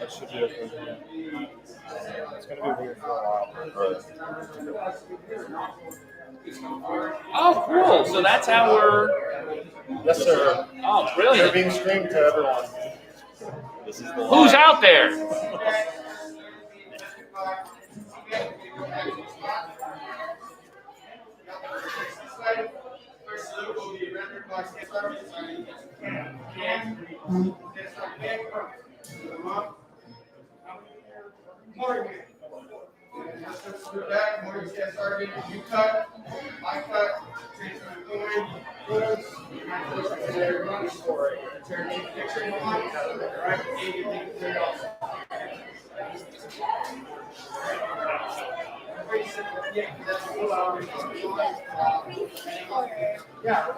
That should be okay. It's going to be weird for a while. Oh, cool. So that's how we're... Yes, sir. Oh, They're brilliant. being streamed to everyone. This is the Who's out there? You cut, I cut, transfer the coin, money story. Turn the picture in one, right? Yeah.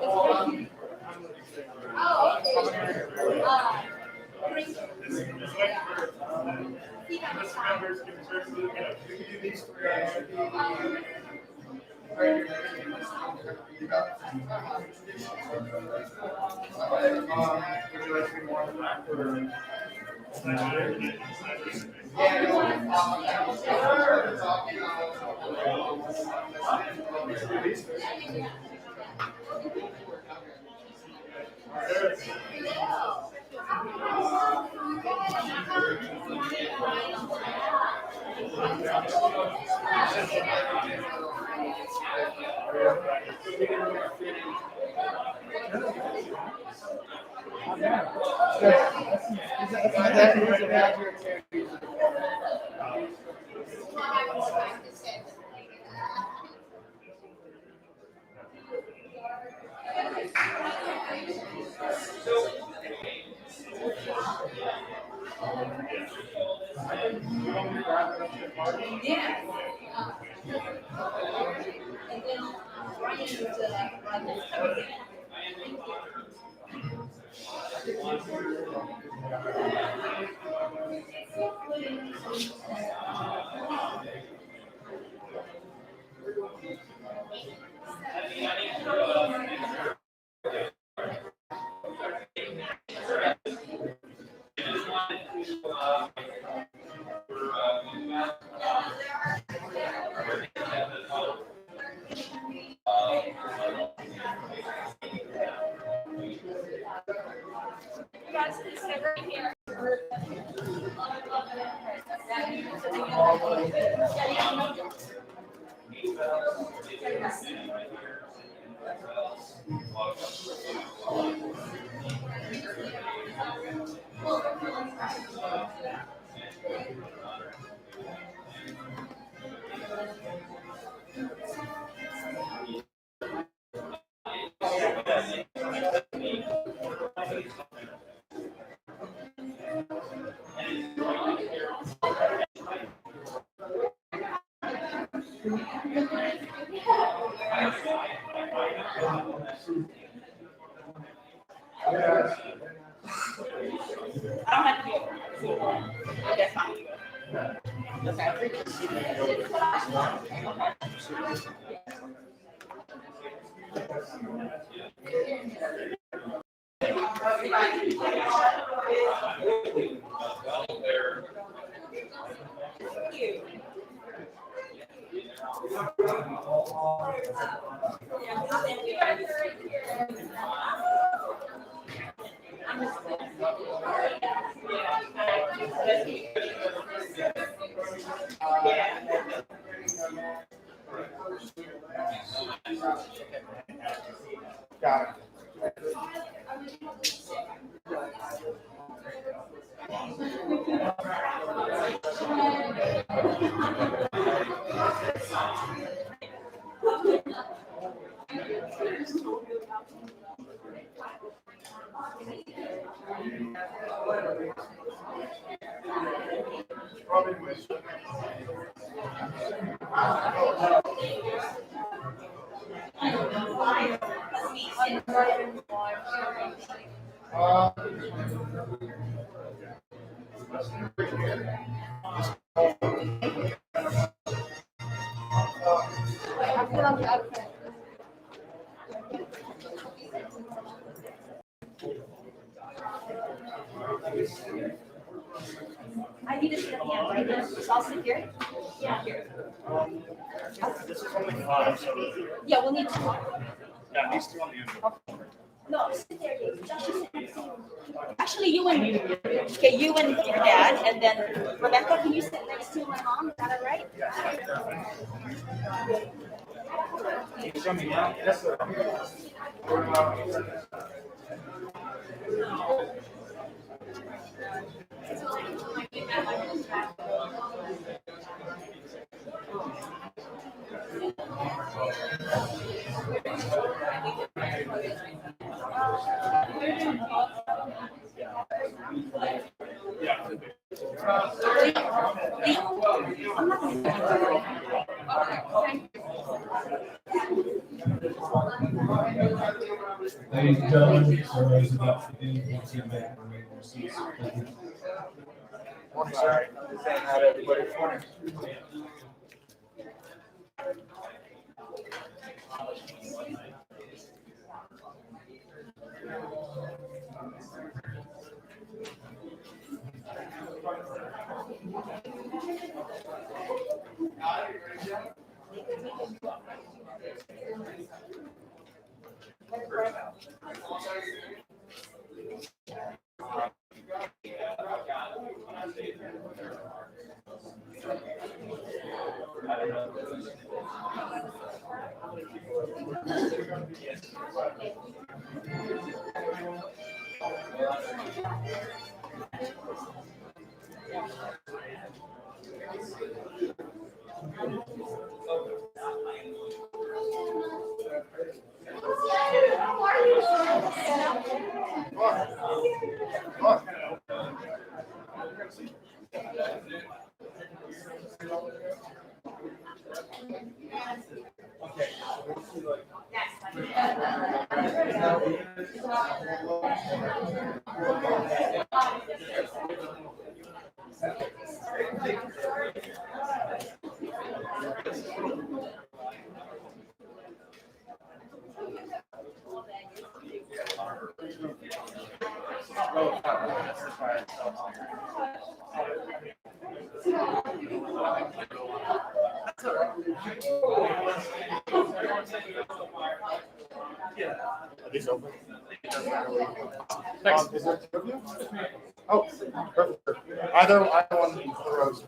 Got it. I need to sit at the end, right there. So I'll sit here. Yeah, here. This is only 5, so Yeah, we'll need two. yeah, these two on the end. No, sit there, Dave. Josh, sit next to you. Actually, you and your dad, and then Rebecca, can you sit next to my mom? Is that all right? Show me. Yes, sir. Ladies and gentlemen, survey is about to begin. Please get back and remain in your seats. Thank you. Morning, sir. How'd everybody this morning? Are these open? Thanks. Is there two of you? Oh, perfect. Either one of the rows.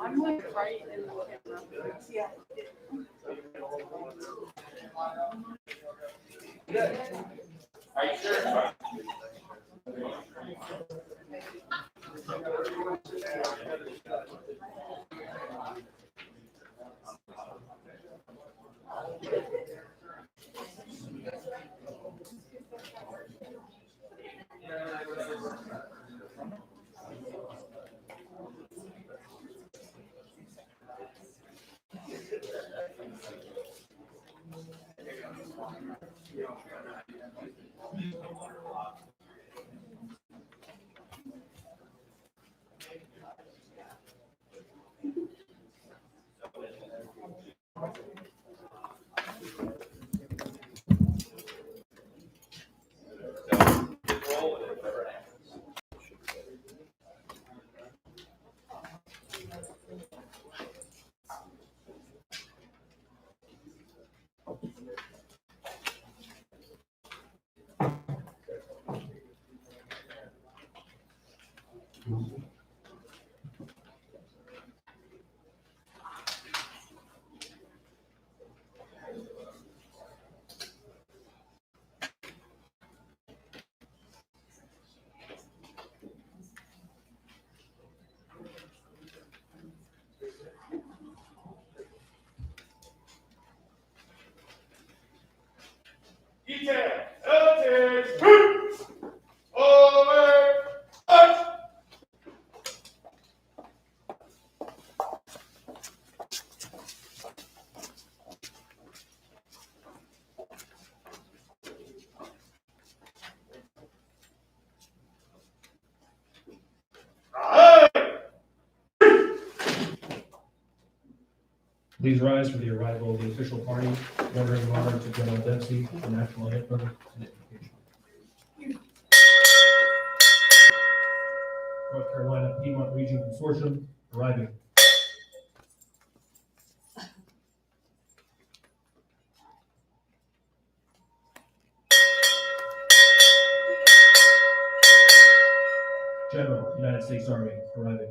I'm going to try it. Yeah. Are you sure? Please rise for the arrival of the official party, rendering honor to General Dempsey, the national anthem, and invocation. North Carolina Piedmont Region Consortium arriving. General United States Army arriving.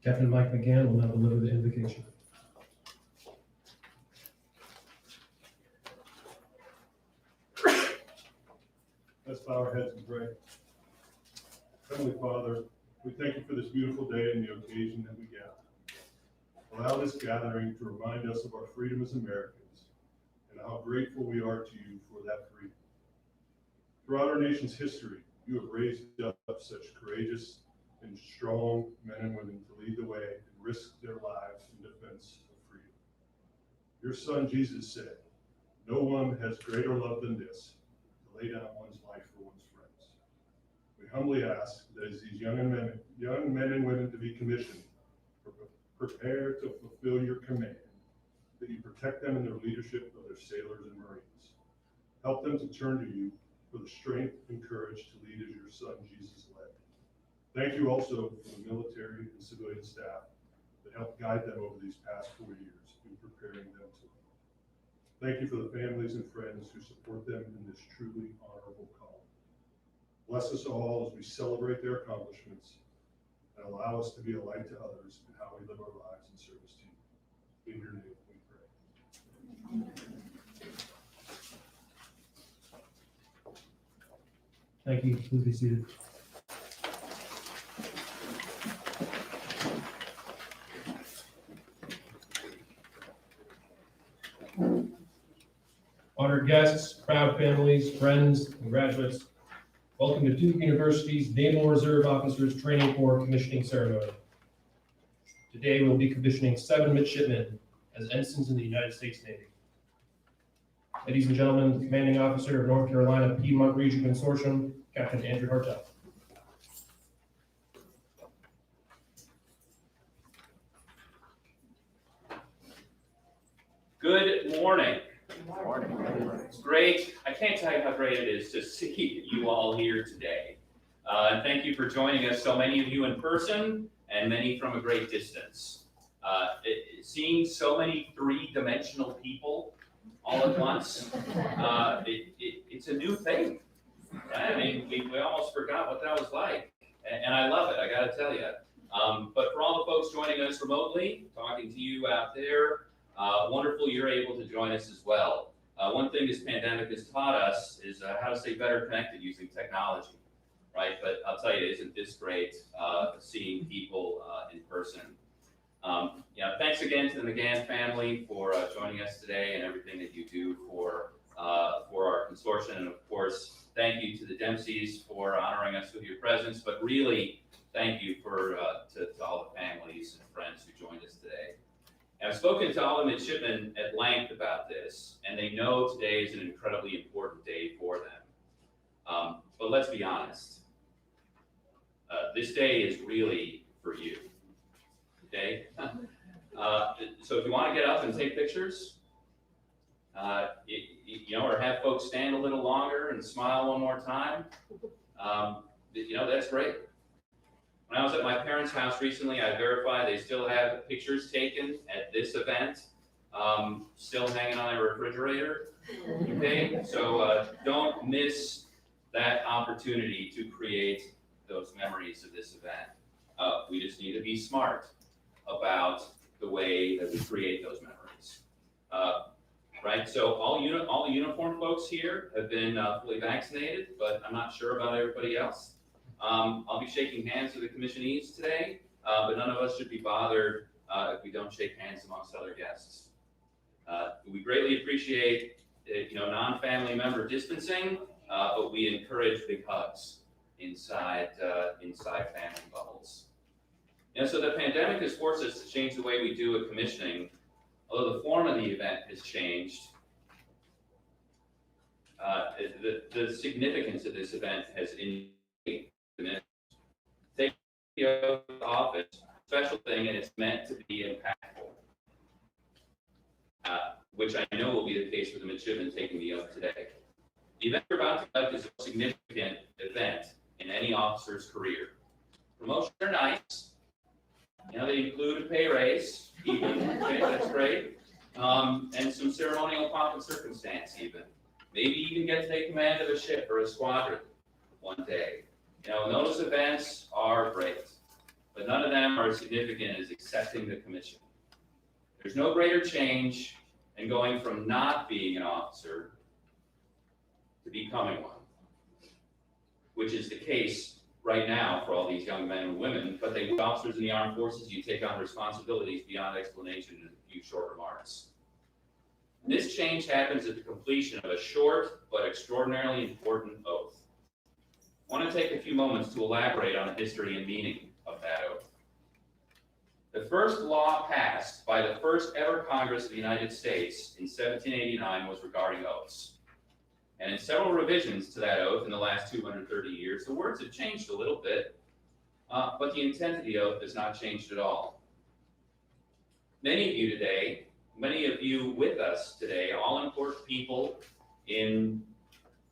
Captain Mike McGann will now deliver the invocation. Let's bow our heads and pray. Heavenly Father, we thank you for this beautiful day and the occasion that we gather. Allow this gathering to remind us of our freedom as Americans and how grateful we are to you for that freedom. Throughout our nation's history, you have raised up such courageous and strong men and women to lead the way and risk their lives in defense of freedom. Your son Jesus said, "No one has greater love than this, to lay down one's life for one's friends." We humbly ask that as these young men and women to be commissioned, prepare to fulfill your command, that you protect them in their leadership of their sailors and Marines. Help them to turn to you for the strength and courage to lead as your son Jesus led. Thank you also for the military and civilian staff that helped guide them over these past 4 years in preparing them to lead. Thank you for the families and friends who support them in this truly honorable call. Bless us all as we celebrate their accomplishments and allow us to be a light to others in how we live our lives in service to you. In your name we pray. Thank you. Please be seated. Honored guests, proud families, friends, and graduates, welcome to Duke University's Naval Reserve Officers Training Corps commissioning ceremony. Today we'll be commissioning 7 midshipmen as ensigns in the United States Navy. Ladies and gentlemen, the commanding officer of North Carolina Piedmont Region Consortium, Captain Andrew Hartel. Good morning. It's great. I can't tell you how great it is to see you all here today. And thank you for joining us, so many of you in person and many from a great distance. Seeing so many three-dimensional people all at once, it's a new thing. I mean, we almost forgot what that was like. And I love it, I gotta tell you. But for all the folks joining us remotely, talking to you out there, wonderful you're able to join us as well. One thing this pandemic has taught us is how to stay better connected using technology, right? But I'll tell you, isn't this great seeing people in person? Thanks again to the McGann family for joining us today and everything that you do for our consortium. And of course, thank you to the Dempseys for honoring us with your presence, but really thank you to all the families and friends who joined us today. And I've spoken to all the midshipmen at length about this, and they know today is an incredibly important day for them. But let's be honest, this day is really for you, okay? So if you want to get up and take pictures, or have folks stand a little longer and smile one more time, that's great. When I was at my parents' house recently, I verified they still have pictures taken at this event, still hanging on their refrigerator. Okay, so don't miss that opportunity to create those memories of this event. We just need to be smart about the way that we create those memories. Right, so all the uniform folks here have been fully vaccinated, but I'm not sure about everybody else. I'll be shaking hands with the commissionees today, but none of us should be bothered if we don't shake hands amongst other guests. We greatly appreciate non-family member distancing, but we encourage big hugs inside family bubbles. So the pandemic has forced us to change the way we do a commissioning. Although the form of the event has changed, the significance of this event has diminished. Taking the oath of office, special thing, and it's meant to be impactful, which I know will be the case for the midshipmen taking the oath today. The event we're about to conduct is a significant event in any officer's career. Promotions are nice. They include a pay raise, even, okay, that's great, and some ceremonial pomp and circumstance even. Maybe even get to take command of a ship or a squadron one day. Those events are great, but none of them are as significant as accepting the commission. There's no greater change than going from not being an officer to becoming one, which is the case right now for all these young men and women, but they officers in the armed forces, you take on responsibilities beyond explanation in a few short remarks. This change happens at the completion of a short but extraordinarily important oath. I want to take a few moments to elaborate on the history and meaning of that oath. The first law passed by the first ever Congress of the United States in 1789 was regarding oaths. And in several revisions to that oath in the last 230 years, the words have changed a little bit, but the intent of the oath has not changed at all. Many of you with us today, all important people in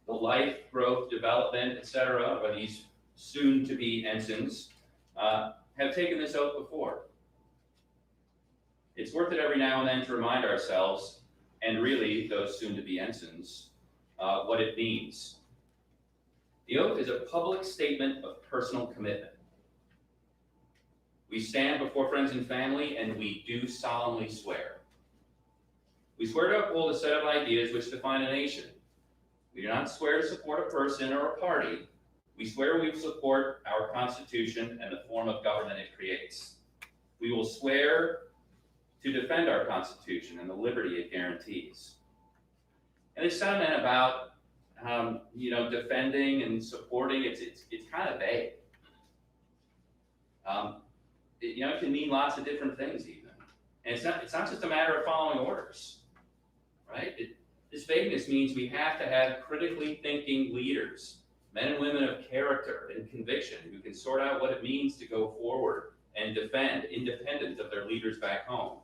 the life, growth, development, etc., of these soon-to-be ensigns, have taken this oath before. It's worth it every now and then to remind ourselves, and really those soon-to-be ensigns, what it means. The oath is a public statement of personal commitment. We stand before friends and family, and we do solemnly swear. We swear to uphold a set of ideas which define a nation. We do not swear to support a person or a party. We swear we will support our Constitution and the form of government it creates. We will swear to defend our Constitution and the liberty it guarantees. And this sentiment about, defending and supporting, it's kind of vague. It can mean lots of different things even. And it's not just a matter of following orders, right? This vagueness means we have to have critically thinking leaders, men and women of character and conviction who can sort out what it means to go forward and defend independent of their leaders back home.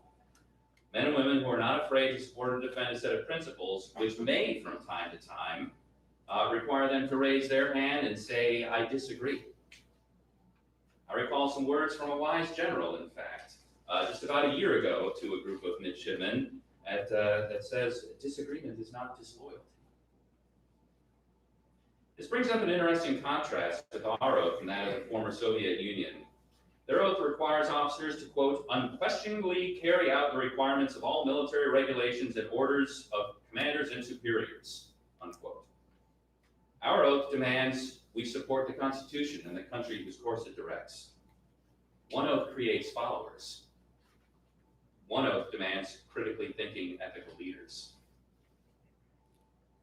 Men and women who are not afraid to support and defend a set of principles, which may, from time to time, require them to raise their hand and say, I disagree. I recall some words from a wise general, in fact, just about a year ago to a group of midshipmen that says, disagreement is not disloyalty. This brings up an interesting contrast with our oath from that of the former Soviet Union. Their oath requires officers to, quote, unquestioningly carry out the requirements of all military regulations and orders of commanders and superiors oath demands we support the Constitution and the country whose course it directs. One oath creates followers. One oath demands critically thinking, ethical leaders.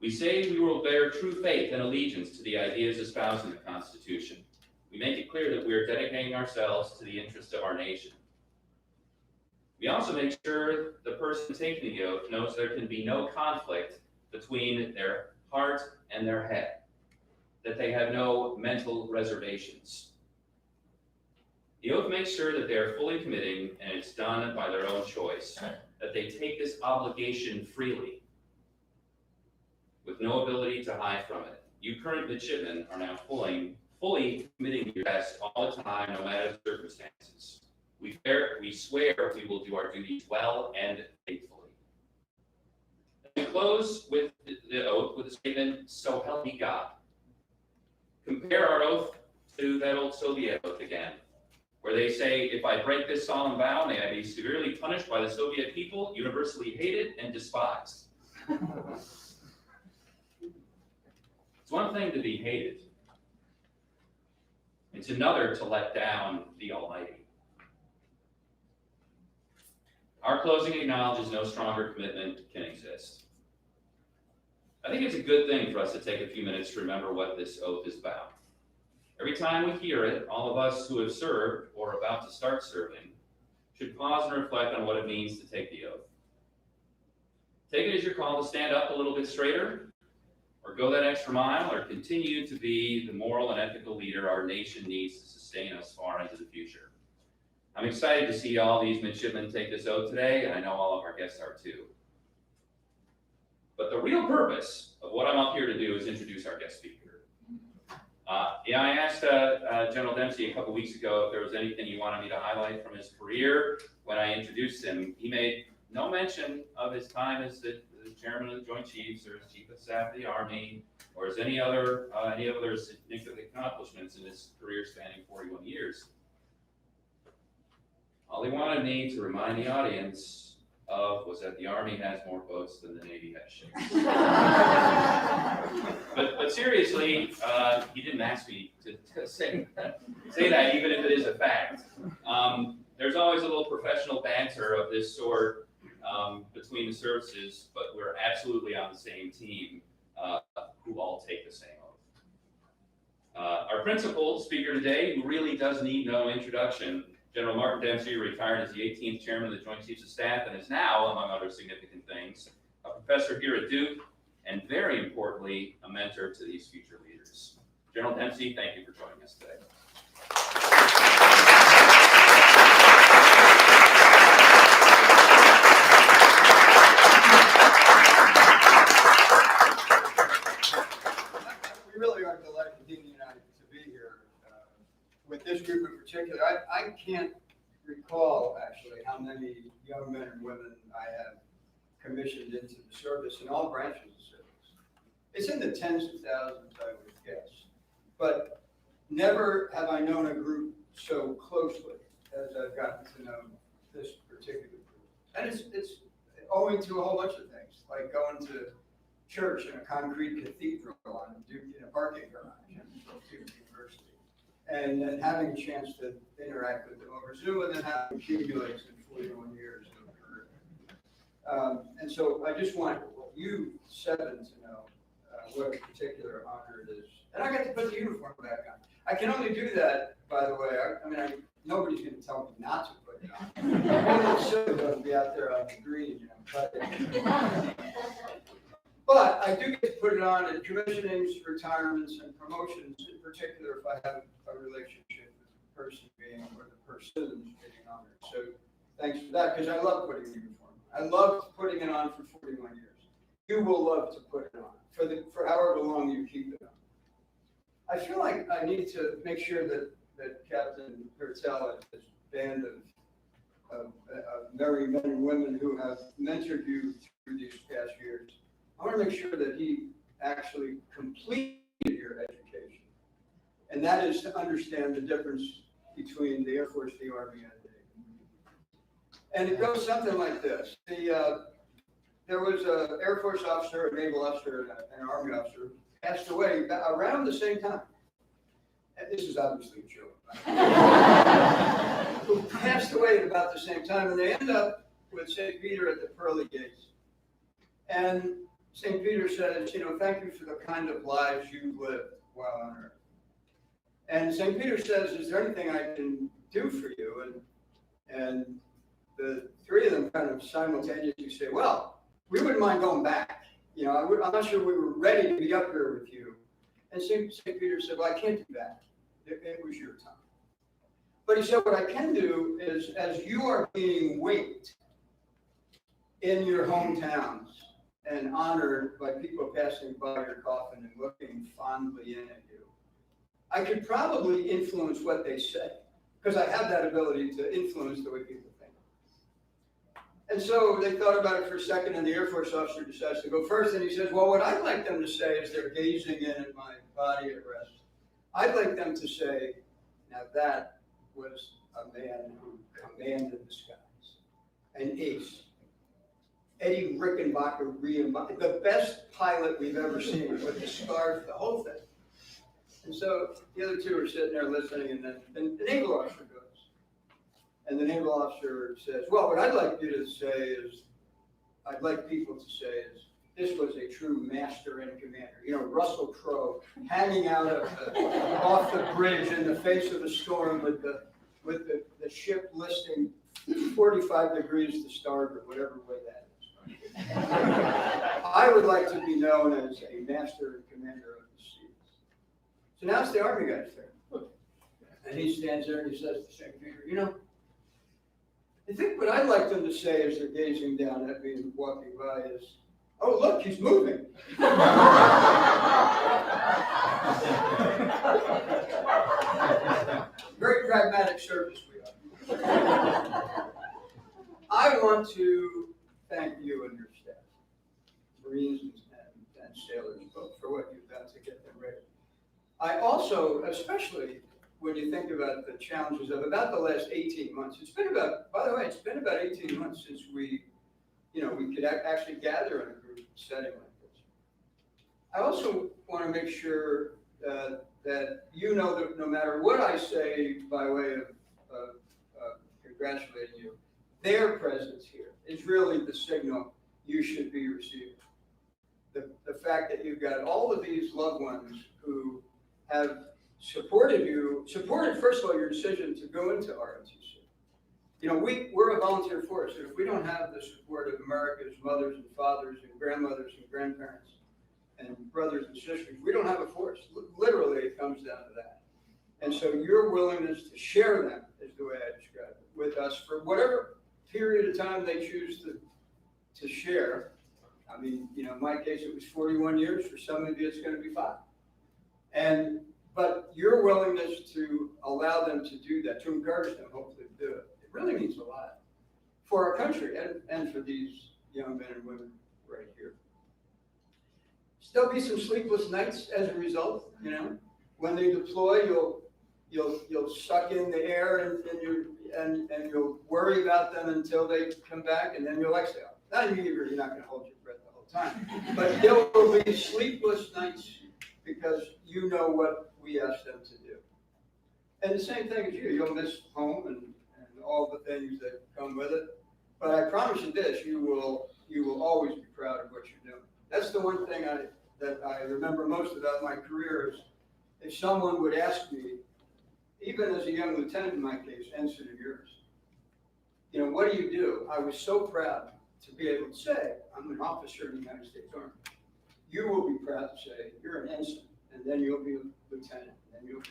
We say we will bear true faith and allegiance to the ideas espoused in the Constitution. We make it clear that we are dedicating ourselves to the interests of our nation. We also make sure the person taking the oath knows there can be no conflict between their heart and their head, that they have no mental reservations. The oath makes sure that they are fully committing and it's done by their own choice, that they take this obligation freely, with no ability to hide from it. You current midshipmen are now fully committing your best all the time, no matter the circumstances. We swear we will do our duties well and faithfully. We close with the oath with a statement, "So help me God." Compare our oath to that old Soviet oath again, where they say, "If I break this solemn vow, may I be severely punished by the Soviet people, universally hated and despised." It's one thing to be hated. It's another to let down the Almighty. Our closing acknowledges no stronger commitment can exist. I think it's a good thing for us to take a few minutes to remember what this oath is about. Every time we hear it, all of us who have served or are about to start serving should pause and reflect on what it means to take the oath. Take it as your call to stand up a little bit straighter, or go that extra mile, or continue to be the moral and ethical leader our nation needs to sustain us far into the future. I'm excited to see all these midshipmen take this oath today, and I know all of our guests are too. But the real purpose of what I'm up here to do is introduce our guest speaker. I asked General Dempsey a couple weeks ago if there was anything he wanted me to highlight from his career when I introduced him. He made no mention of his time as the chairman of the Joint Chiefs or as Chief of Staff of the Army, or as any other significant accomplishments in his career spanning 41 years. All he wanted me to remind the audience of was that the Army has more boats than the Navy has ships. but seriously, he didn't ask me to say that, even if it is a fact. There's always a little professional banter of this sort between the services, but we're absolutely on the same team who all take the same oath. Our principal speaker today, who really does need no introduction, General Martin Dempsey, retired as the 18th Chairman of the Joint Chiefs of Staff and is now, among other significant things, a professor here at Duke, and very importantly, a mentor to these future leaders. General Dempsey, thank you for joining us today. We really are delighted, Dean and I, to be here with this group in particular. I can't recall actually how many young men and women I have commissioned into the service in all branches of service. It's in the tens of thousands, I would guess. But never have I known a group so closely as I've gotten to know this particular group. And it's owing to a whole bunch of things, like going to church in a concrete cathedral on Duke in a parking garage at Duke University, and then having a chance to interact with them over Zoom, and then having accumulated in 41 years of career. And so I just want you seven to know what a particular honor it is. And I got to put the uniform back on. I can only do that, by the way. Nobody's going to tell me not to put it on. I'm silly to be out there on the green, But I do get to put it on at commissionings, retirements, and promotions, in particular if I have a relationship with the person being or the persons getting honored. So thanks for that, because I love putting the uniform. I loved putting it on for 41 years. You will love to put it on for however long you keep it on. I feel like I need to make sure that Captain Hertel and his band of merry men and women who have mentored you through these past years, I want to make sure that he actually completed your education. And that is to understand the difference between the Air Force, the Army, and the Navy. And it goes something like this. There was an Air Force officer, a naval officer, and an Army officer passed away around the same time. And this is obviously a joke. Who passed away at about the same time, and they end up with St. Peter at the pearly gates. And St. Peter says, thank you for the kind of lives you've lived while on earth. And St. Peter says, is there anything I can do for you? And the three of them kind of simultaneously say, well, we wouldn't mind going back. I'm not sure we were ready to be up here with you. And St. Peter said, well, I can't do that. It was your time. But he said, what I can do is, as you are being waked in your hometowns and honored by people passing by your coffin and looking fondly in at you, I could probably influence what they say, because I have that ability to influence the way people think. And so they thought about it for a second, and the Air Force officer decides to go first, and he says, well, what I'd like them to say as they're gazing in at my body at rest, I'd like them to say, now that was a man who commanded the skies, an ace. Eddie Rickenbacker reembodied, the best pilot we've ever seen with the scarf, the whole thing. And so the other two are sitting there listening, and then the naval officer goes. And the naval officer says, well, what I'd like you to say is, I'd like people to say is, this was a true master and commander. Russell Crowe hanging out off the bridge in the face of a storm with the ship listing 45 degrees to starboard, whatever way that is. I would like to be known as a master and commander of the seas. So now it's the Army guy's turn. And he stands there and he says to St. Peter, I think what I'd like them to say as they're gazing down at me and walking by is, oh, look, he's moving. Very pragmatic service we are. I want to thank you and your staff, Marines and sailors, both for what you've done to get them ready. I also, especially when you think about the challenges of about the last 18 months, it's been about 18 months since we could actually gather in a group setting like this. I also want to make sure that that no matter what I say by way of congratulating you, their presence here is really the signal you should be receiving. The fact that you've got all of these loved ones who have supported first of all, your decision to go into ROTC. We're a volunteer force, and if we don't have the support of America's mothers and fathers and grandmothers and grandparents and brothers and sisters, we don't have a force. Literally, it comes down to that. And so your willingness to share them, is the way I describe it, with us for whatever period of time they choose to share. I mean, in my case, it was 41 years. For some of you, it's going to be 5. But your willingness to allow them to do that, to encourage them, hopefully, to do it, it really means a lot for our country and for these young men and women right here. There'll be some sleepless nights as a result. When they deploy, you'll suck in the air and you'll worry about them until they come back, and then you'll exhale. Not immediately, you're not going to hold your breath the whole time, but there will be sleepless nights because you know what we ask them to do. And the same thing as you'll miss home and all the things that come with it. But I promise you this, you will always be proud of what you're doing. That's the one thing that I remember most about my career is if someone would ask me, even as a young lieutenant in my case, ensign of yours, what do you do? I was so proud to be able to say, I'm an officer in the United States Army. You will be proud to say, you're an ensign, and then you'll be a lieutenant, and you'll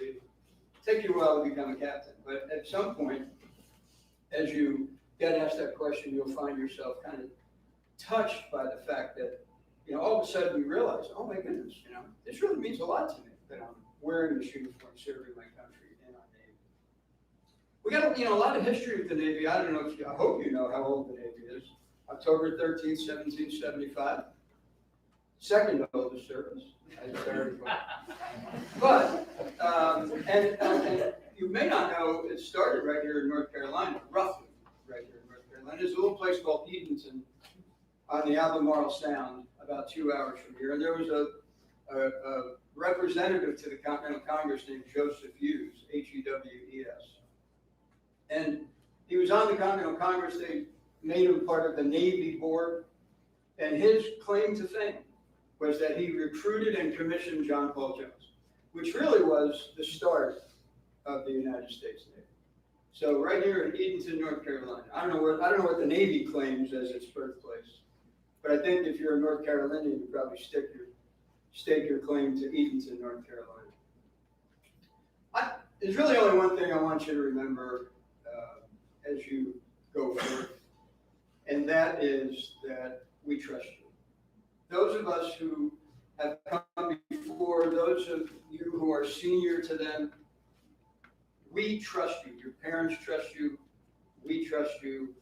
take you a while to become a captain. But at some point, as you get asked that question, you'll find yourself kind of touched by the fact that, all of a sudden you realize, oh my goodness, this really means a lot to me that I'm wearing this uniform, serving my country in our Navy. We got, a lot of history with the Navy. I don't know I hope you know how old the Navy is. October 13th, 1775. Second oldest service. But, and you may not know, it started right here in North Carolina, roughly right here in North Carolina. There's a little place called Edenton on the Albemarle Sound, about 2 hours from here. And there was a representative to the Continental Congress named Joseph Hughes, Hewes. And he was on the Continental Congress. They made him part of the Navy board. And his claim to fame was that he recruited and commissioned John Paul Jones, which really was the start of the United States Navy. So right here in Edenton, North Carolina, I don't know what the Navy claims as its birthplace, but I think if you're a North Carolinian, you probably stake your claim to Edenton, North Carolina. There's really only one thing I want you to remember as you go forth, and that is that we trust you. Those of us who have come before, those of you who are senior to them, we trust you. Your parents trust you. We trust you.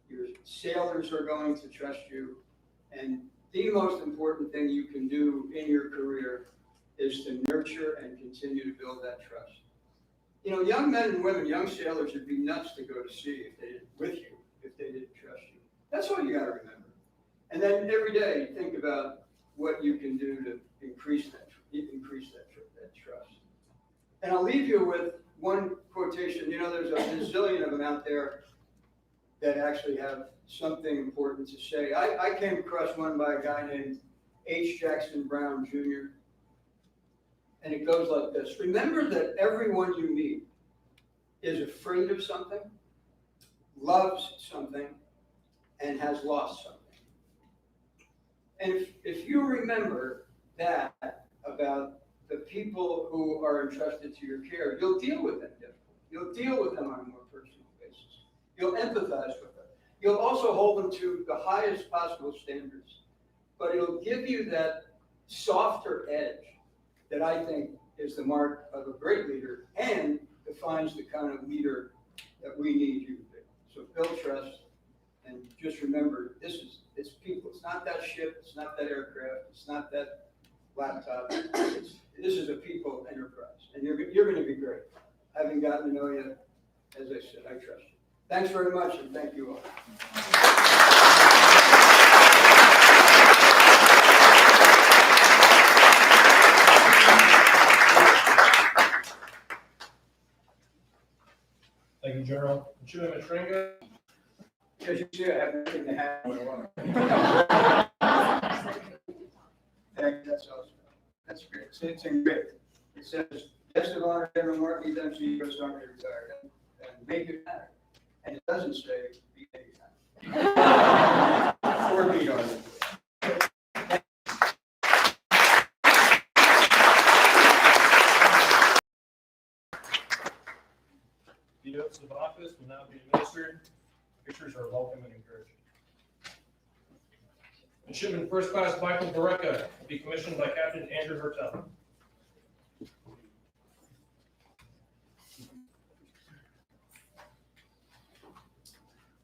Your sailors are going to trust you. And the most important thing you can do in your career is to nurture and continue to build that trust. You know, young men and women, young sailors would be nuts to go to sea if they didn't trust you. That's all you got to remember. And then every day, think about what you can do to increase that trust. And I'll leave you with one quotation. You know, there's a bazillion of them out there that actually have something important to say. I came across one by a guy named H. Jackson Brown, Jr., and it goes like this. Remember that everyone you meet is afraid of something, loves something, and has lost something. And if you remember that about the people who are entrusted to your care, you'll deal with them differently. You'll deal with them on a more personal basis. You'll empathize with them. You'll also hold them to the highest possible standards. But it'll give you that softer edge that I think is the mark of a great leader and defines the kind of leader that we need you to be. So build trust, and just remember, it's people. It's not that ship, it's not that aircraft, it's not that laptop. This is a people enterprise, and you're going to be great. Having gotten to know you, as I said, I trust you. Thanks very much, and thank you all. Thank you, General. Chairman Matringa. As you see, I have nothing to have. That's awesome. That's great. It's great. It says, guest of honor, General Martin Dempsey, U.S. Army retired, and make it matter. And it doesn't say be anytime. Or be Army. The oaths of office will now be administered. Pictures are welcome and encouraged. Midshipman First Class Michael Barreca will be commissioned by Captain Andrew Hertel.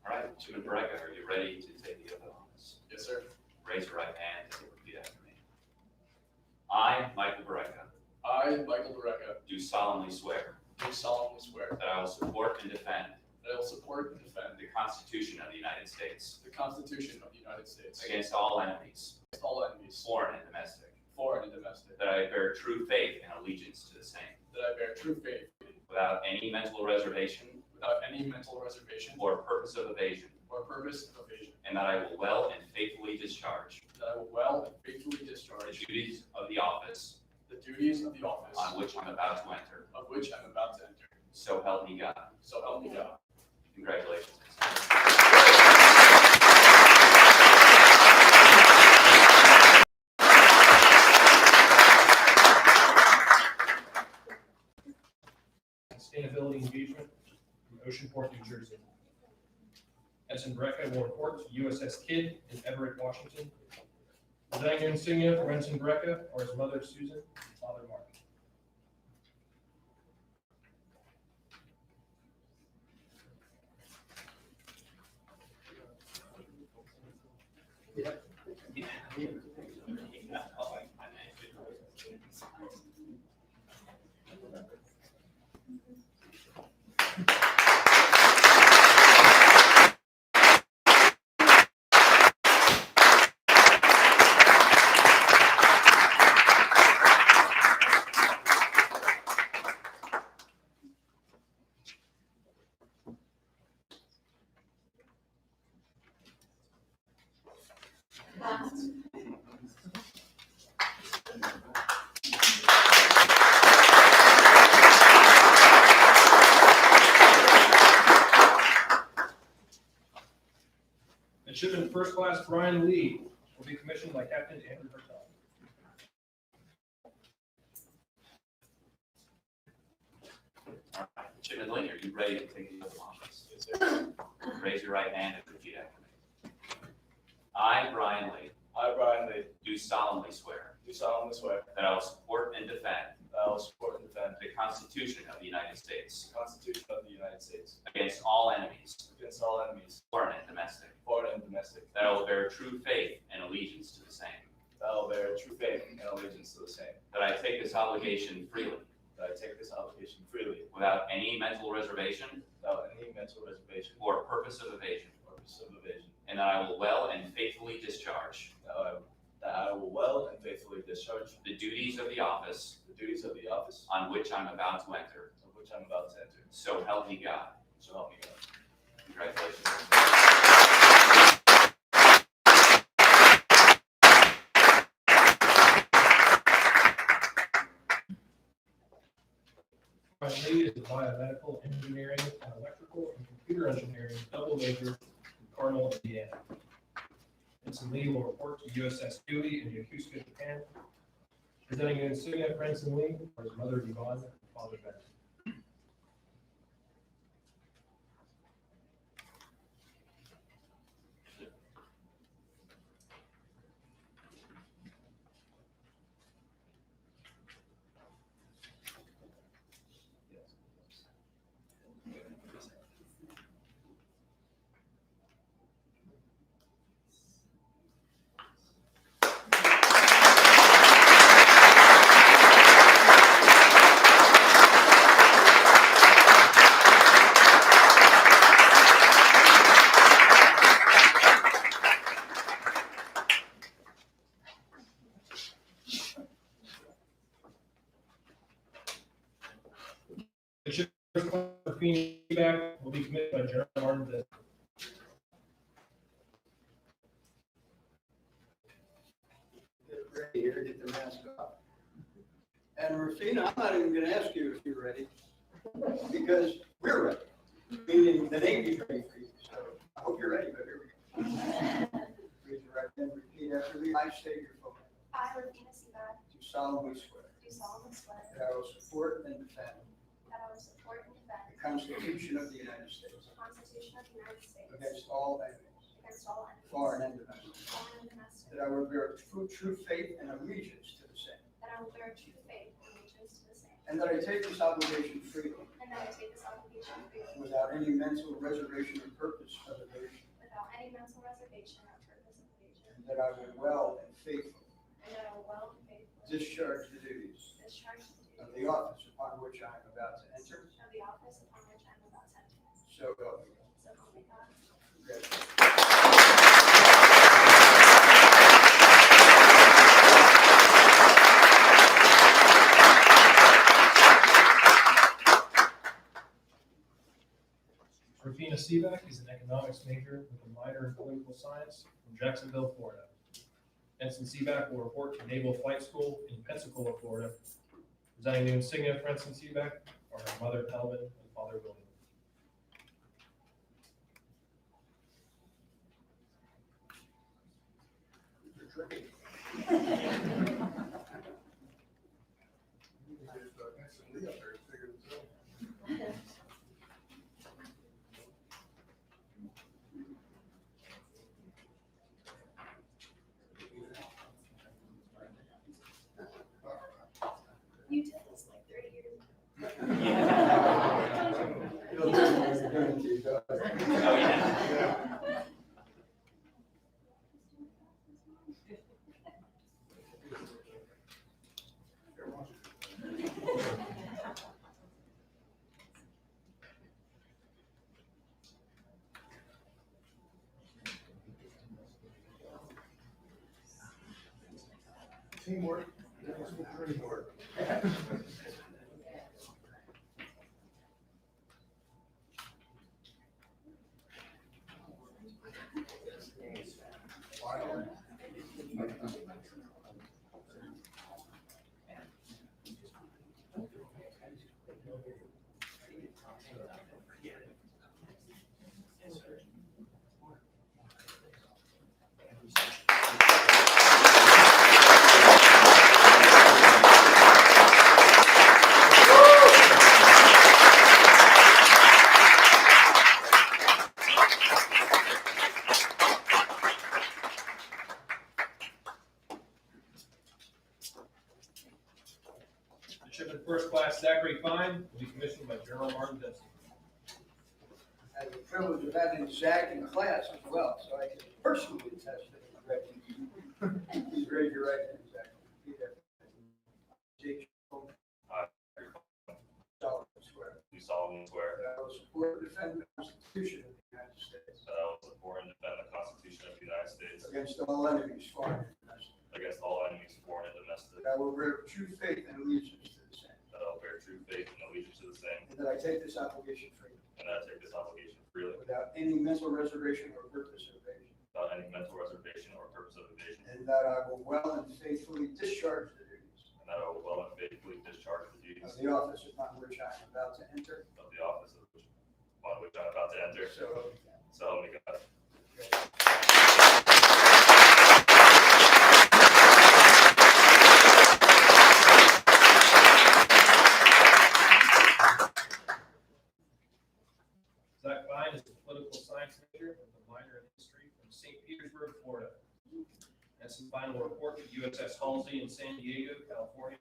All right, Midshipman Barreca, are you ready to take the oath of office? Yes, sir. Raise your right hand and repeat after me. I, Michael Barreca, I, Michael Barreca, do solemnly swear do solemnly swear that I will support and defend that I will support and defend the Constitution of the United States the Constitution of the United States against all enemies, against all enemies, foreign and domestic, foreign and domestic, that I bear true faith and allegiance to the same, that I bear true faith without any mental reservation without any mental reservation or purpose of evasion, or purpose of evasion, and that I will well and faithfully discharge that I will well and faithfully the discharge duties of the office the duties of the office on which I'm about to enter. of which I'm about to enter. So help me God. So help me God. Congratulations. Sustainability engagement from Oceanport, New Jersey. Ensign Barreca will report to USS Kidd in Everett, Washington. Presenting your insignia for Ensign Barreca are his mother, Susan, and father, Mark. First Class Brian Lee will be commissioned by Captain Andrew Hertel. All right, Chairman Lee, are you ready to take the oath of office? Yes, sir. Raise your right hand and repeat after me. I, Brian Lee, do solemnly swear that I will support and defend the Constitution of the United States against all enemies, foreign and domestic, that I will bear true faith and allegiance to the same, that I take this obligation freely without any mental reservation or purpose of evasion, and that I will well and faithfully discharge the duties of the office on which I'm about to enter. So help me God. Congratulations. Brian Lee is a biomedical engineering and electrical and computer engineering double major from Cardinal, Indiana. Ensign Lee will report to USS Dewey in Yokosuka, Japan. Presenting an insignia for Ensign Lee are his mother Yvonne and father Ben. The ship's feedback will be committed by General Martin. Get ready here, get the mask off. And Rufina, I'm not even gonna ask you if you're ready, because we're ready, meaning the Navy's ready for you, so I hope you're ready, but here we go. Raise your right hand, repeat after me. I state your full name. I, Rufina Seaback, Do solemnly swear do solemnly swear that I will support and defend that I will support and defend the Constitution of the United States the Constitution of the United States against all enemies, against all enemies, foreign and domestic, foreign and domestic, that I will bear true faith and allegiance to the same, that I will bear true faith and allegiance to the same, and that I take this obligation freely and that I take this obligation freely without any mental reservation or purpose of evasion, without any mental reservation or purpose of evasion, and that I will well and faithfully and that I will well and faithfully discharge the duties discharge the of duties the office upon which I am about to enter. of the office upon which I am about to enter. So help me God. So help me God. Congratulations. Rufina Seaback is an economics major with a minor in political science from Jacksonville, Florida. Ensign Seaback will report to Naval Flight School in Pensacola, Florida. Presenting the insignia for Ensign Seaback are her mother Helvin and father William. You did this like 30 years ago. You'll do what you're doing to your daughter. Oh, yeah. Teamwork. Teamwork. Midshipman First Class Zachary Fine will be commissioned by General Martin Dempsey. I have the privilege of having Zach in class as well, so I can personally attest that he's ready. Please raise your right hand, Zach. Repeat after me. Jake, I solemnly swear do solemnly swear that I will support and defend the Constitution of the United States that I will support and defend the Constitution of the United States against all enemies, foreign and domestic. against all enemies, foreign and domestic, That I will bear true faith and allegiance to the same. that I will bear true faith and allegiance to the same, And that I take this obligation freely, and that I take this obligation freely, without any mental reservation or purpose of evasion. without any mental reservation or purpose of evasion, And that I will well and faithfully discharge the duties and that I will well and faithfully discharge the duties of the office upon which I am about to enter. of the office upon which I am about to enter. So help me God. So help me God. Zach Fine is a political science major with a minor in history from St. Petersburg, Florida. And some final report to USS Halsey in San Diego, California.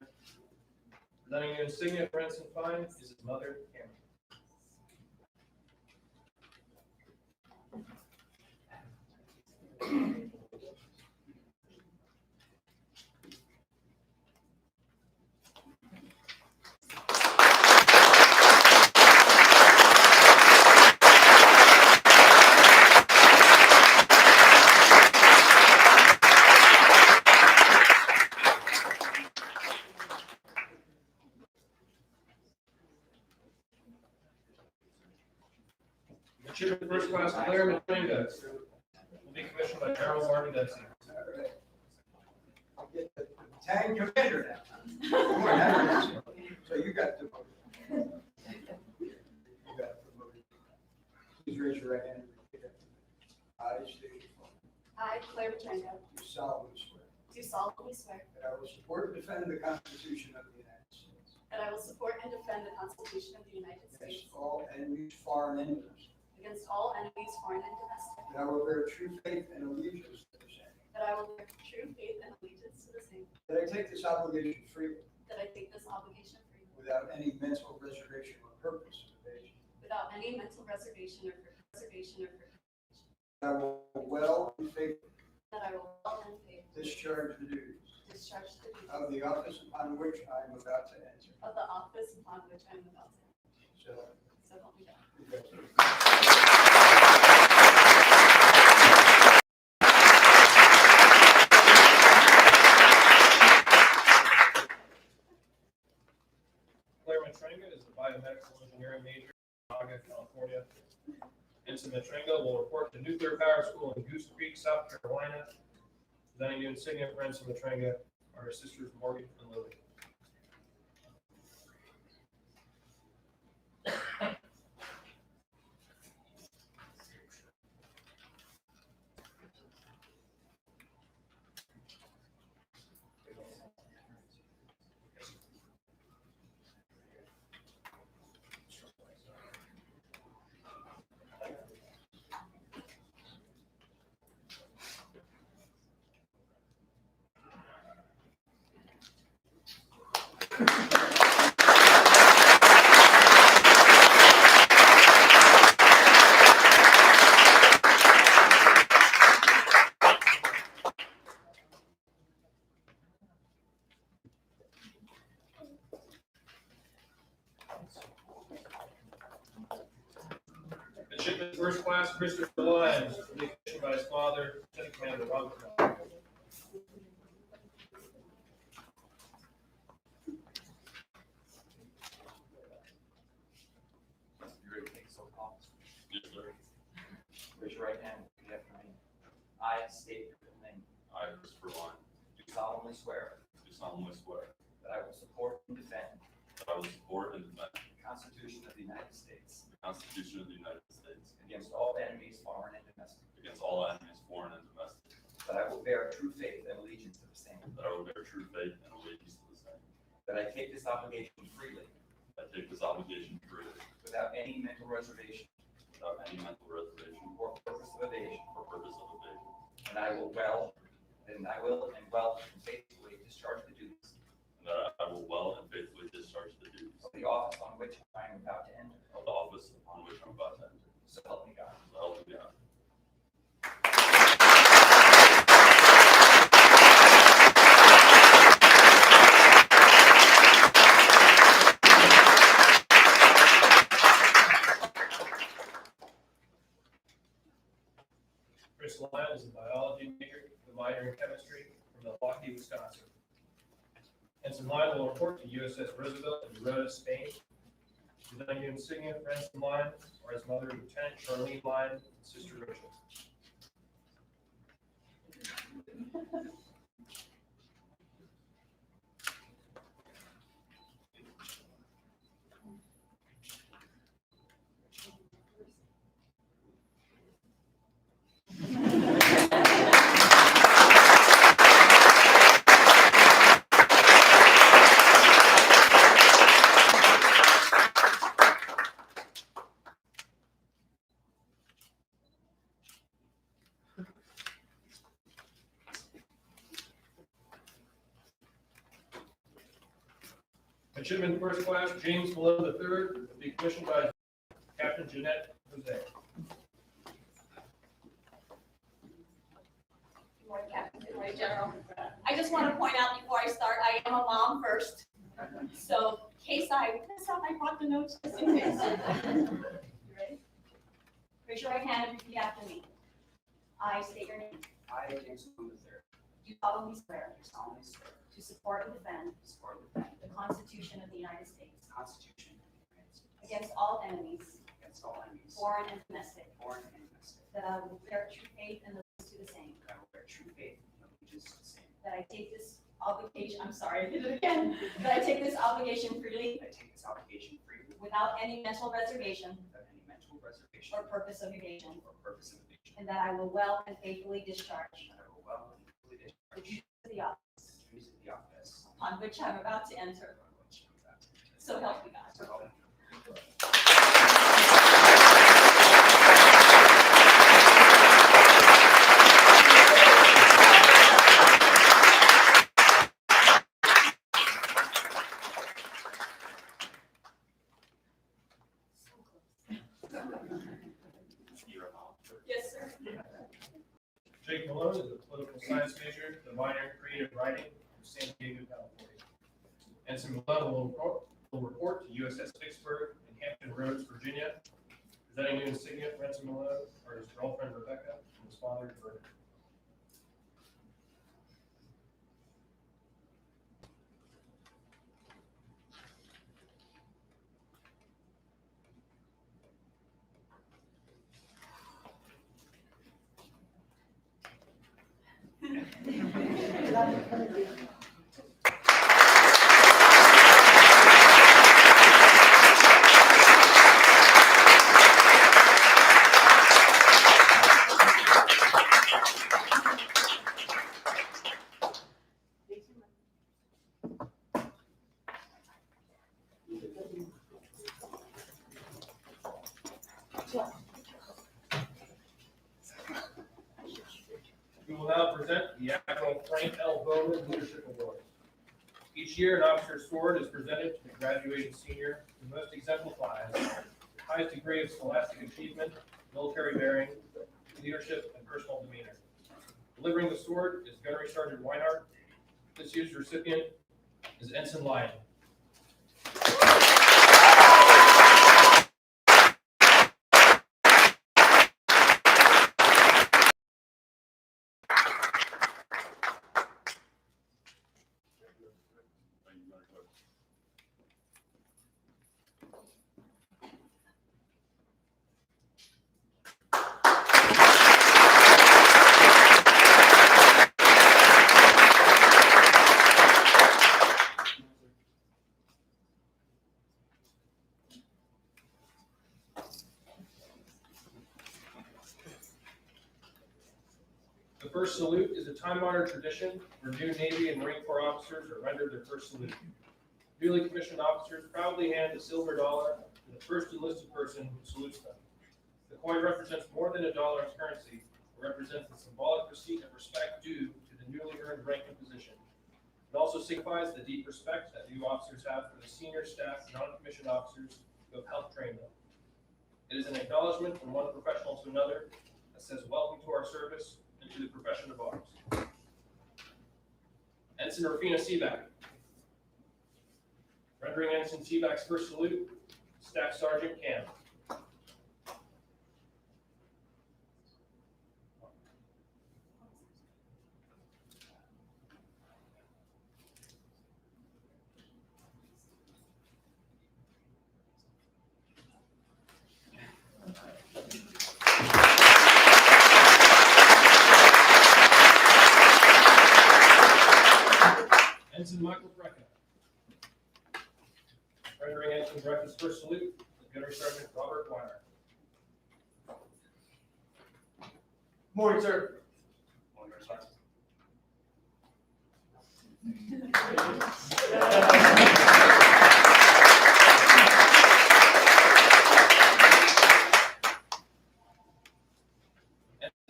Presenting your insignia for Ensign Fine is his mother, Cameron. Midshipman First Class Claire Matringa will be commissioned by General Martin Dempsey. All right. I'll get the tag commander now. Come on, have it. So you got the vote. You got the vote. Please raise your right hand and repeat after me. I state your name. I, Claire Petrenko, Do solemnly swear do solemnly swear that I will support and defend the Constitution of the United States that I will support and defend the Constitution of the United States against all enemies, foreign and domestic. against all enemies, foreign and domestic, That I will bear true faith and allegiance to the same. that I will bear true faith and allegiance to the same, That I take this obligation freely, that I take this obligation freely, without any mental reservation or purpose of evasion. without any mental reservation or purpose. That I will well and faithfully That I will well and faithfully discharge the duties discharge the duties of the office upon which I am about to enter. of the office upon which I am about to enter. So, So help me God. congratulations. Claire Matringa is a biomedical engineering major in Naga, California. Ensign Matringa will report to Nuclear Power School in Goose Creek, South Carolina. Presenting you insignia for Ensign Matringa are her sisters Morgan and Lily. Midshipman First Class Christopher Lyons will be commissioned by his father, Lieutenant Commander Robert. You ready to take some calls? Yes, sir. Raise your right hand and repeat after me. I state your name. I, Christopher Lyon, Do solemnly swear do solemnly swear that I will support and defend that I will support and defend the Constitution of the United States the Constitution of the United States against all enemies, foreign and domestic. against all enemies, foreign and domestic, That I will bear true faith and allegiance to the same. that I will bear true faith and allegiance to the same. That I take this obligation freely, I take this obligation freely, without any mental reservation without any mental reservation or purpose of evasion. or purpose of evasion, And I will well and faithfully discharge the duties and that I will well and faithfully discharge Milwaukee, Wisconsin. Ensign Lyon will report to USS Roosevelt in Rota, Spain. Presenting new insignia for Ensign Lyon are his mother, Lieutenant Charlene Lyon, and sister Rachel. Midshipman First Class James Malone III will be commissioned by Captain Jeanette Jose. Good morning, Captain. Good morning, General. I just want to point out before I start, I am a mom first. So in case I mess up, I brought the notes just in case. You ready? Raise your right hand and repeat after me. I state your name. I, James Malone III, Do solemnly swear do solemnly swear to support and defend to support and defend the Constitution of the United States the Constitution of the United States against all enemies, against all enemies, foreign and domestic, foreign and domestic, that I will bear true faith and allegiance to the same, that I will bear true faith and allegiance to the same, that I take this obligation, I'm sorry, I did it again, that I take this obligation freely that I take this obligation freely without any mental reservation without any mental reservation or purpose of evasion, or purpose of evasion, and that I will well and faithfully discharge and that I will well and faithfully the discharge duties of the office the duties of the office upon which I'm about to enter. upon which I'm about to enter. So help me God. So help me God. You're a mom. Yes, sir. Jake Malone is a political science major, the minor in creative writing from San Diego, California. Ensign Malone will report to USS Vicksburg in Hampton Roads, Virginia. Presenting new insignia for Ensign Malone are his girlfriend Rebecca and his father Bernard. We will now present the Admiral Frank L. Bowman Leadership Award. Each year, an officer's sword is presented to the graduating senior who most exemplifies the highest degree of scholastic achievement, military bearing, leadership, and personal demeanor. Delivering the sword is Gunnery Sergeant Weinhardt. This year's recipient is Ensign Lyon. Thank you, Dr. Cook. The first salute is a time-honored tradition where new Navy and Marine Corps officers are rendered their first salute. Newly commissioned officers proudly hand the silver dollar to the first enlisted person who salutes them. The coin represents more than $1 in currency. It represents the symbolic receipt of respect due to the newly earned rank and position. It also signifies the deep respect that new officers have for the senior staff and non-commissioned officers who have helped train them. It is an acknowledgement from one professional to another that says welcome to our service and to the profession of arms. Ensign Rufina Seaback. Rendering Ensign Seaback's first salute, Staff Sergeant Cam. Ensign Michael Brecken. Rendering Ensign Brecken's first salute, Gunnery Sergeant Robert Weiner. Morning, sir.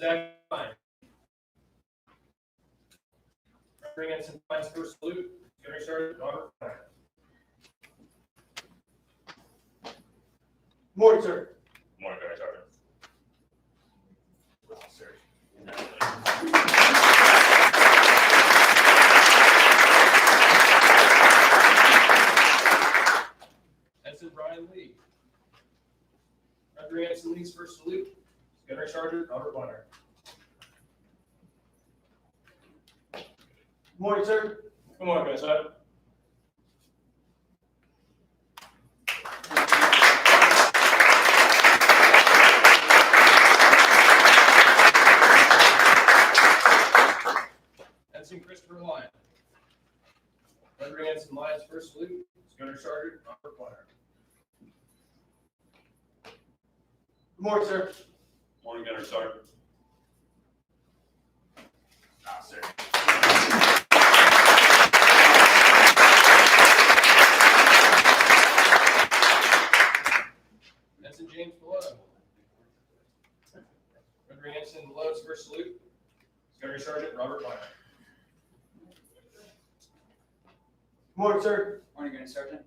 Zach Fine. Rendering Ensign Fine's first salute, Gunnery Sergeant Robert Weiner. Morning, sir. Morning, Gunnery Sergeant. Ensign Brian Lee. Rendering Ensign Lee's first salute, Gunnery Sergeant Robert Weiner. Morning, sir. Good morning, guys. Ensign Christopher Lyon. Rendering Ensign Lyon's first salute, Gunnery Sergeant Robert Weiner. Good morning, sir. Morning, Gunnery Sergeant. Ensign James Malone. Rendering Ensign Malone's first salute, Gunnery Sergeant Robert Weiner. Good morning, sir. Morning, Gunnery Sergeant.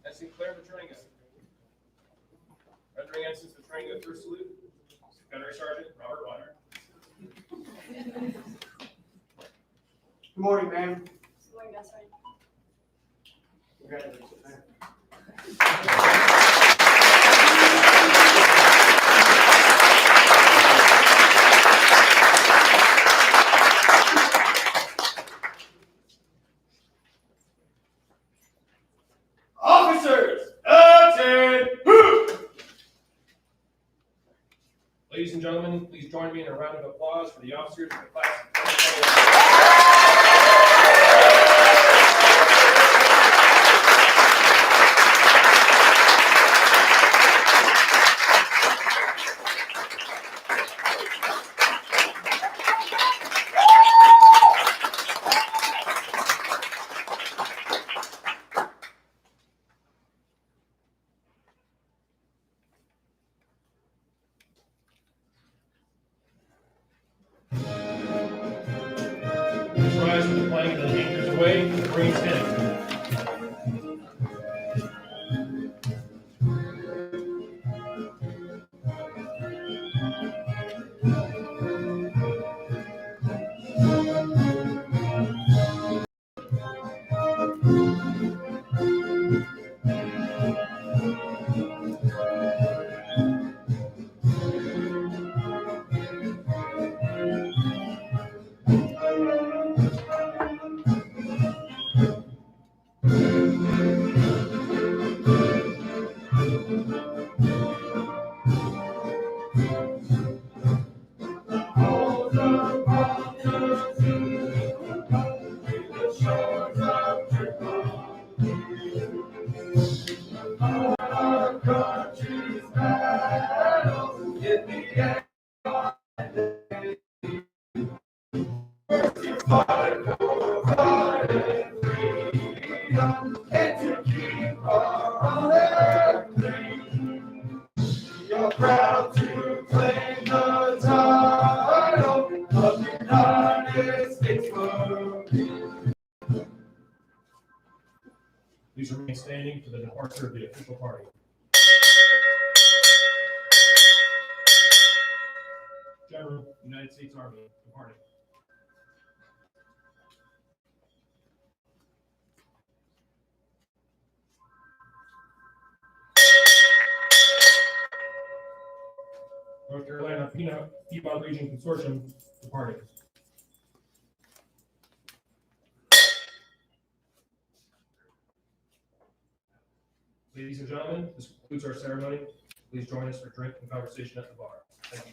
Ensign Claire Petringa. Rendering Ensign Petringa first salute, Gunnery Sergeant Robert Weiner. Good morning, ma'am. Good morning, Master Sergeant. Congratulations, ma'am. Officers, attend! Ladies and gentlemen, please join me in a round of applause for the officers of the class of 2021. Please rise with the flag of the anchors away, the Marines standing. You're proud to claim the title of the United States Marine. Please remain standing for the departure of the official party. General, United States Army, departing. North Carolina Piedmont Region Consortium, departing. Ladies and gentlemen, this concludes our ceremony. Please join us for drink and conversation at the bar. Thank you.